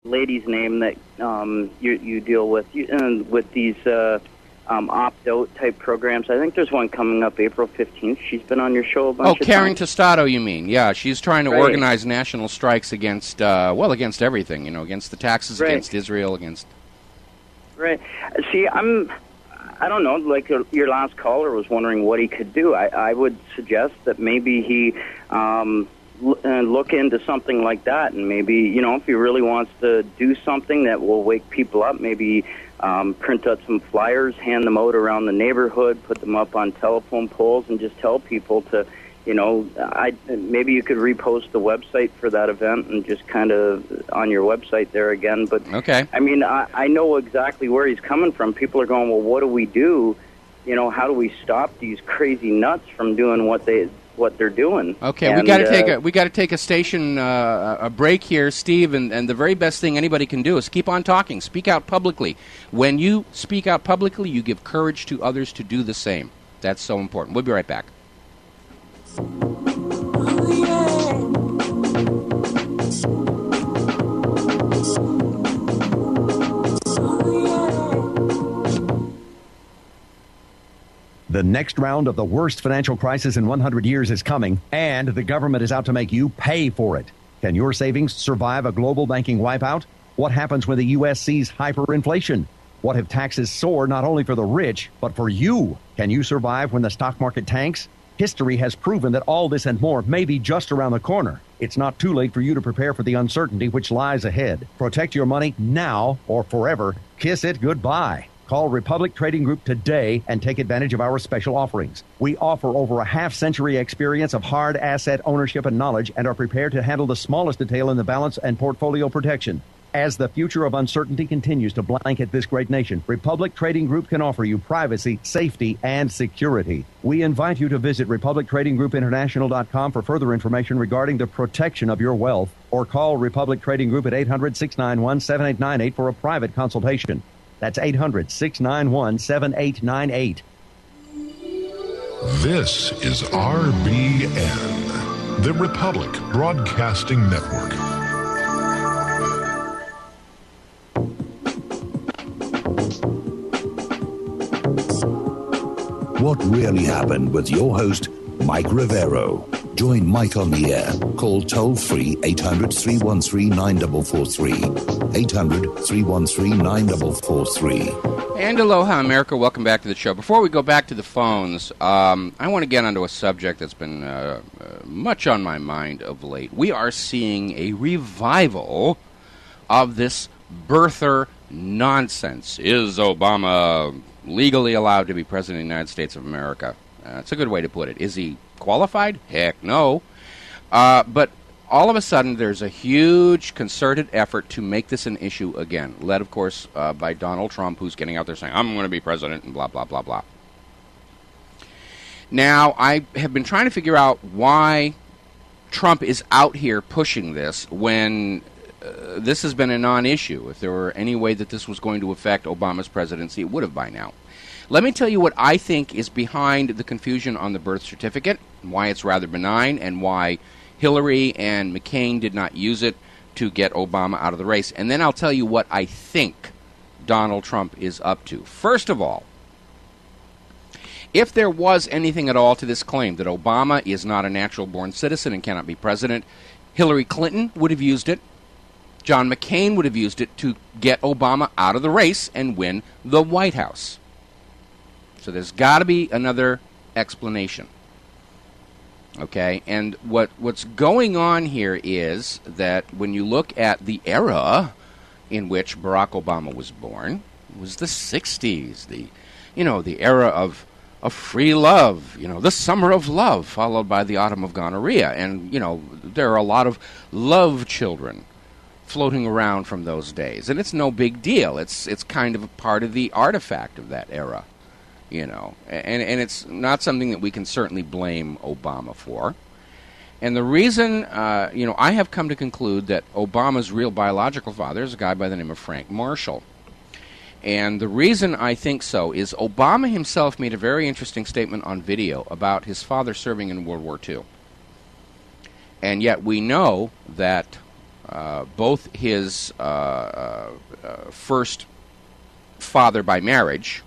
lady's name that you deal with with these opt-out type programs. I think there's one coming up April 15th. She's been on your show a bunch of times. Karen Tostado, you mean? Yeah, she's trying to organize national strikes against, against everything, against the taxes, against Israel, against... Right. See, I don't know, like your last caller was wondering what he could do. I would suggest that maybe he look into something like that, and maybe, if he really wants to do something that will wake people up, maybe print out some flyers, hand them out around the neighborhood, put them up on telephone poles, and just tell people to, maybe you could repost the website for that event and just kind of on your website there again. But okay. I mean, I know exactly where he's coming from. People are going, well, what do we do? How do we stop these crazy nuts from doing what they're doing? Okay, and, we got to take a station a break here, Steve. And the very best thing anybody can do is keep on talking. Speak out publicly. When you speak out publicly, you give courage to others to do the same. That's so important. We'll be right back. The next round of the worst financial crisis in 100 years is coming, and the government is out to make you pay for it. Can your savings survive a global banking wipeout? What happens when the U.S. sees hyperinflation? What if taxes soar not only for the rich, but for you? Can you survive when the stock market tanks? History has proven that all this and more may be just around the corner. It's not too late for you to prepare for the uncertainty which lies ahead. Protect your money now or forever. Kiss it goodbye. Call Republic Trading Group today and take advantage of our special offerings. We offer over a half-century experience of hard asset ownership and knowledge and are prepared to handle the smallest detail in the balance and portfolio protection. As the future of uncertainty continues to blanket this great nation, Republic Trading Group can offer you privacy, safety, and security. We invite you to visit RepublicTradingGroupInternational.com for further information regarding the protection of your wealth, or call Republic Trading Group at 800-691-7898 for a private consultation. That's 800-691-7898. This is RBN, the Republic Broadcasting Network. What Really Happened with your host, Mike Rivero. Join Mike on the air. Call toll-free 800-313-9443. 800-313-9443. And aloha, America. Welcome back to the show. Before we go back to the phones, I want to get onto a subject that's been much on my mind of late. We are seeing a revival of this birther nonsense. Is Obama legally allowed to be president of the United States of America? That's a good way to put it. Is he qualified? Heck no. But all of a sudden, there's a huge concerted effort to make this an issue again, led, of course, by Donald Trump, who's getting out there saying, I'm going to be president, and blah, blah, blah, blah. Now, I have been trying to figure out why Trump is out here pushing this when this has been a non-issue. If there were any way that this was going to affect Obama's presidency, it would have by now. Let me tell you what I think is behind the confusion on the birth certificate, why it's rather benign, and why Hillary and McCain did not use it to get Obama out of the race. And then I'll tell you what I think Donald Trump is up to. First of all, if there was anything at all to this claim that Obama is not a natural-born citizen and cannot be president, Hillary Clinton would have used it. John McCain would have used it to get Obama out of the race and win the White House. So there's got to be another explanation. Okay, and what's going on here is that when you look at the era in which Barack Obama was born, it was the 60s, the era of free love, the summer of love, followed by the autumn of gonorrhea. And, there are a lot of love children floating around from those days. And it's no big deal. It's kind of a part of the artifact of that era. And it's not something that we can certainly blame Obama for. And the reason, I have come to conclude that Obama's real biological father is a guy by the name of Frank Marshall. And the reason I think so is Obama himself made a very interesting statement on video about his father serving in World War II. And yet we know that both his first father by marriage,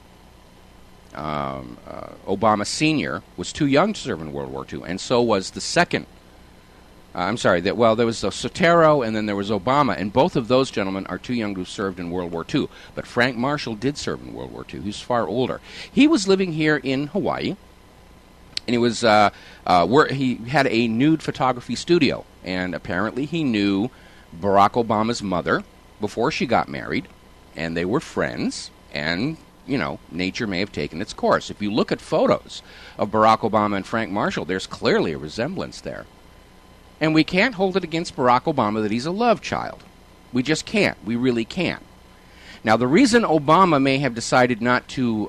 Obama Sr., was too young to serve in World War II, and so was the second. There was Sotero, and then there was Obama, and both of those gentlemen are too young to have served in World War II. But Frank Marshall did serve in World War II. He's far older. He was living here in Hawaii, and he was he had a nude photography studio, and apparently he knew Barack Obama's mother before she got married, and they were friends, and nature may have taken its course. If you look at photos of Barack Obama and Frank Marshall, there's clearly a resemblance there. And we can't hold it against Barack Obama that he's a love child. We just can't. We really can't. Now, the reason Obama may have decided not to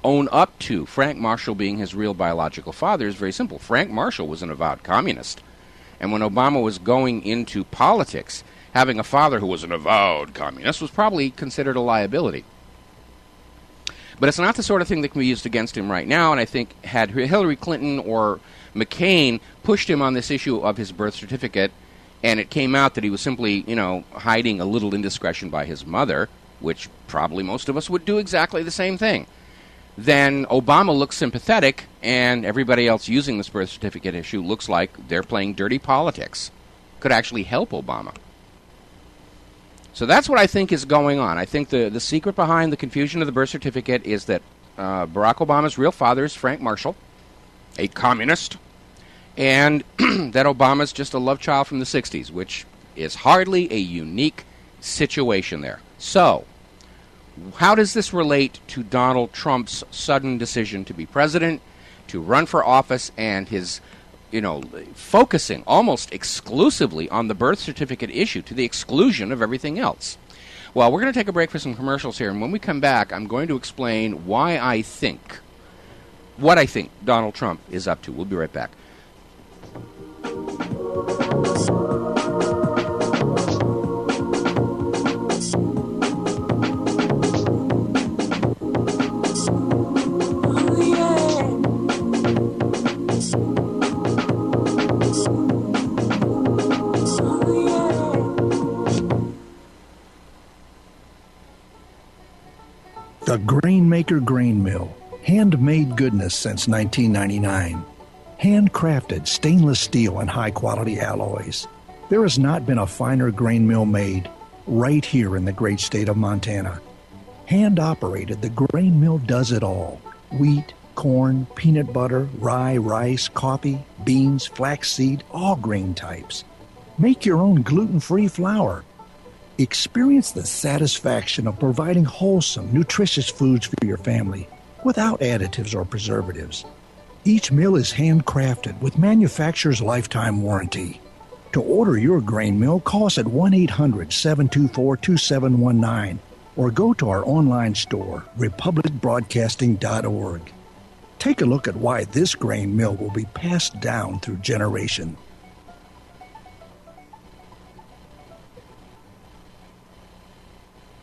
own up to Frank Marshall being his real biological father is very simple. Frank Marshall was an avowed communist. And when Obama was going into politics, having a father who was an avowed communist was probably considered a liability. But it's not the sort of thing that can be used against him right now, and I think had Hillary Clinton or McCain pushed him on this issue of his birth certificate, and it came out that he was simply, hiding a little indiscretion by his mother, which probably most of us would do exactly the same thing, then Obama looks sympathetic, and everybody else using this birth certificate issue looks like they're playing dirty politics. Could actually help Obama. So that's what I think is going on. I think the secret behind the confusion of the birth certificate is that Barack Obama's real father is Frank Marshall, a communist, and that Obama's just a love child from the 60s, which is hardly a unique situation there. So, how does this relate to Donald Trump's sudden decision to be president, to run for office, and his focusing almost exclusively on the birth certificate issue to the exclusion of everything else? Well, we're going to take a break for some commercials here, and when we come back, I'm going to explain what I think Donald Trump is up to. We'll be right back. The Grainmaker Grain Mill. Handmade goodness since 1999. Handcrafted stainless steel and high-quality alloys. There has not been a finer grain mill made right here in the great state of Montana. Hand-operated, the grain mill does it all. Wheat, corn, peanut butter, rye, rice, coffee, beans, flaxseed, all grain types. Make your own gluten-free flour. Experience the satisfaction of providing wholesome, nutritious foods for your family without additives or preservatives. Each mill is handcrafted with manufacturer's lifetime warranty. To order your grain mill, call us at 1-800-724-2719 or go to our online store, republicbroadcasting.org. Take a look at why this grain mill will be passed down through generations.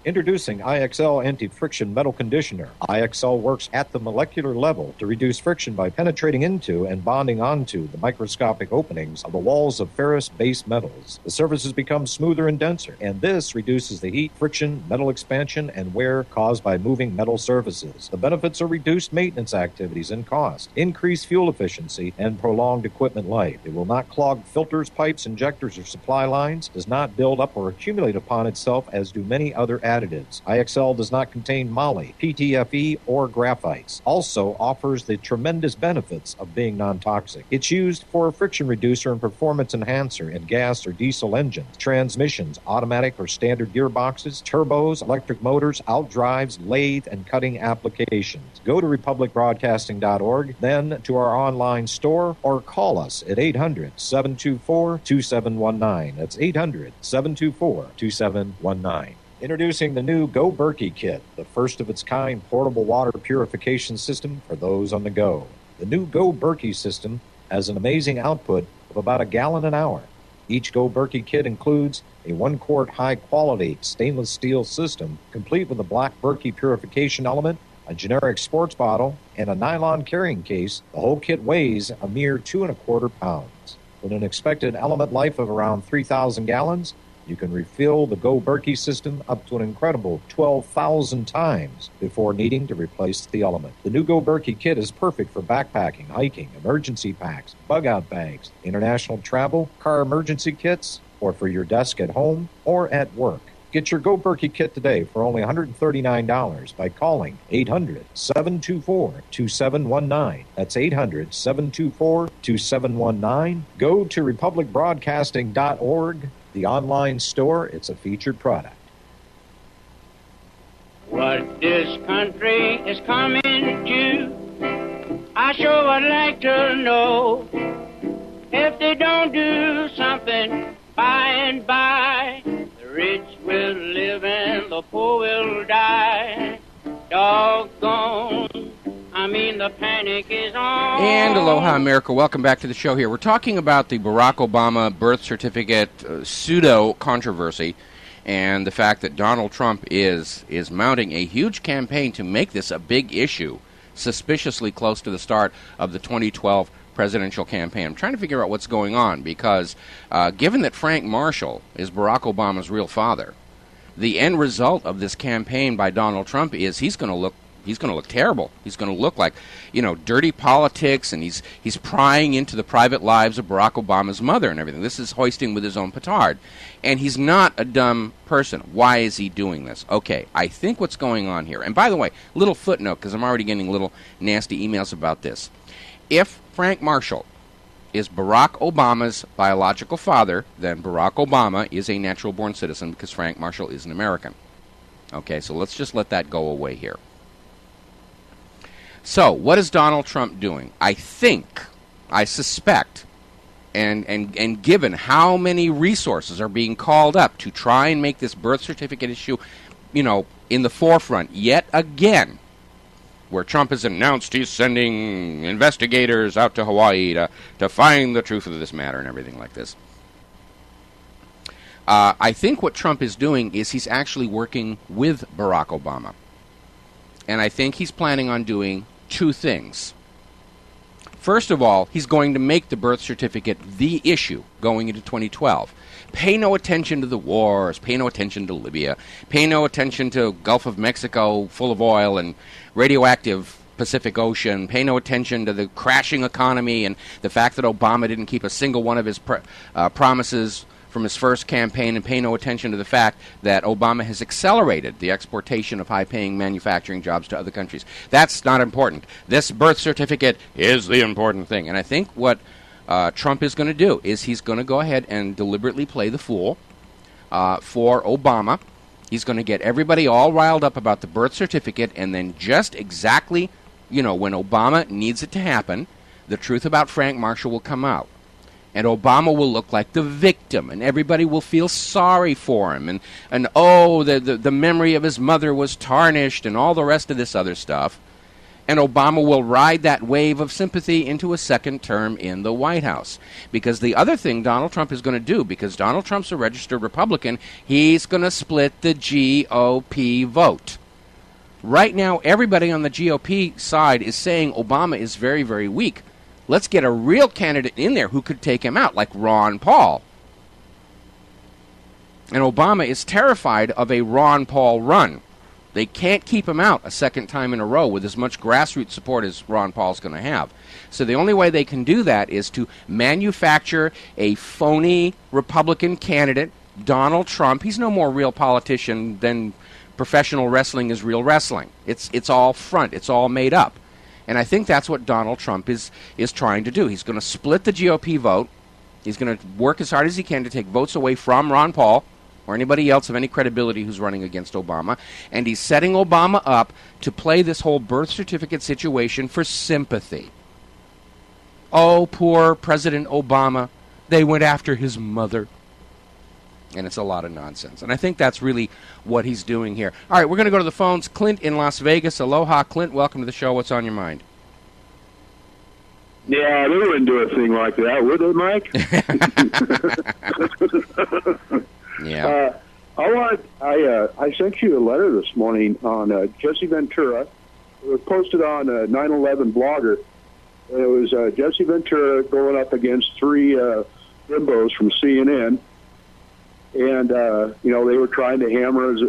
Introducing IXL Anti-Friction Metal Conditioner. IXL works at the molecular level to reduce friction by penetrating into and bonding onto the microscopic openings of the walls of ferrous-based metals. The surfaces become smoother and denser, and this reduces the heat, friction, metal expansion, and wear caused by moving metal surfaces. The benefits are reduced maintenance activities and cost, increased fuel efficiency, and prolonged equipment life. It will not clog filters, pipes, injectors, or supply lines, does not build up or accumulate upon itself as do many other additives. IXL does not contain moly, PTFE, or graphites. Also offers the tremendous benefits of being non-toxic. It's used for a friction reducer and performance enhancer in gas or diesel engines, transmissions, automatic or standard gearboxes, turbos, electric motors, outdrives, lathe, and cutting applications. Go to republicbroadcasting.org, then to our online store, or call us at 800-724-2719. That's 800-724-2719. Introducing the new Go Berkey Kit, the first of its kind portable water purification system for those on the go. The new Go Berkey system has an amazing output of about a gallon an hour. Each Go Berkey kit includes a 1-quart high-quality stainless steel system, complete with a black Berkey purification element, a generic sports bottle, and a nylon carrying case. The whole kit weighs a mere 2¼ pounds. With an expected element life of around 3,000 gallons, You can refill the Go Berkey system up to an incredible 12,000 times before needing to replace the element. The new Go Berkey kit is perfect for backpacking, hiking, emergency packs, bug-out bags, international travel, car emergency kits, or for your desk at home or at work. Get your Go Berkey kit today for only $139 by calling 800-724-2719. That's 800-724-2719. Go to republicbroadcasting.org. The online store, it's a featured product. What this country is coming to, I sure would like to know. If they don't do something by and by, the rich will live and the poor will die. Doggone, I mean the panic is on. And aloha, America. Welcome back to the show here. We're talking about the Barack Obama birth certificate pseudo-controversy and the fact that Donald Trump is mounting a huge campaign to make this a big issue, suspiciously close to the start of the 2012 presidential campaign. I'm trying to figure out what's going on because given that Frank Marshall is Barack Obama's real father, the end result of this campaign by Donald Trump is he's going to look terrible. He's going to look like, dirty politics, and he's prying into the private lives of Barack Obama's mother and everything. This is hoisting with his own petard. And he's not a dumb person. Why is he doing this? Okay, I think what's going on here, and by the way, little footnote, because I'm already getting little nasty emails about this. If Frank Marshall is Barack Obama's biological father, then Barack Obama is a natural-born citizen because Frank Marshall is an American. Okay, so let's just let that go away here. So, what is Donald Trump doing? I suspect, and given how many resources are being called up to try and make this birth certificate issue, in the forefront yet again, where Trump has announced he's sending investigators out to Hawaii to find the truth of this matter and everything like this. I think what Trump is doing is he's actually working with Barack Obama. And I think he's planning on doing two things. First of all, he's going to make the birth certificate the issue going into 2012. Pay no attention to the wars, pay no attention to Libya, pay no attention to Gulf of Mexico full of oil and radioactive Pacific Ocean, pay no attention to the crashing economy and the fact that Obama didn't keep a single one of his promises from his first campaign, and pay no attention to the fact that Obama has accelerated the exportation of high-paying manufacturing jobs to other countries. That's not important. This birth certificate is the important thing. And I think what Trump is going to do is he's going to go ahead and deliberately play the fool for Obama. He's going to get everybody all riled up about the birth certificate, and then just exactly, when Obama needs it to happen, the truth about Frank Marshall will come out. And Obama will look like the victim, and everybody will feel sorry for him, and the memory of his mother was tarnished, and all the rest of this other stuff. And Obama will ride that wave of sympathy into a second term in the White House. Because the other thing Donald Trump is going to do, because Donald Trump's a registered Republican, he's going to split the GOP vote. Right now, everybody on the GOP side is saying Obama is very, very weak. Let's get a real candidate in there who could take him out, like Ron Paul. And Obama is terrified of a Ron Paul run. They can't keep him out a second time in a row with as much grassroots support as Ron Paul's going to have. So the only way they can do that is to manufacture a phony Republican candidate, Donald Trump. He's no more real politician than professional wrestling is real wrestling. It's all front. It's all made up. And I think that's what Donald Trump is trying to do. He's going to split the GOP vote. He's going to work as hard as he can to take votes away from Ron Paul or anybody else of any credibility who's running against Obama. And he's setting Obama up to play this whole birth certificate situation for sympathy. Oh, poor President Obama. They went after his mother. And it's a lot of nonsense. And I think that's really what he's doing here. All right, we're going to go to the phones. Clint in Las Vegas. Aloha, Clint. Welcome to the show. What's on your mind? Yeah, they wouldn't do a thing like that, would they, Mike? Yeah. I sent you a letter this morning on Jesse Ventura. It was posted on 9/11 Blogger. And it was Jesse Ventura going up against three bimbos from CNN. and they were trying to hammer us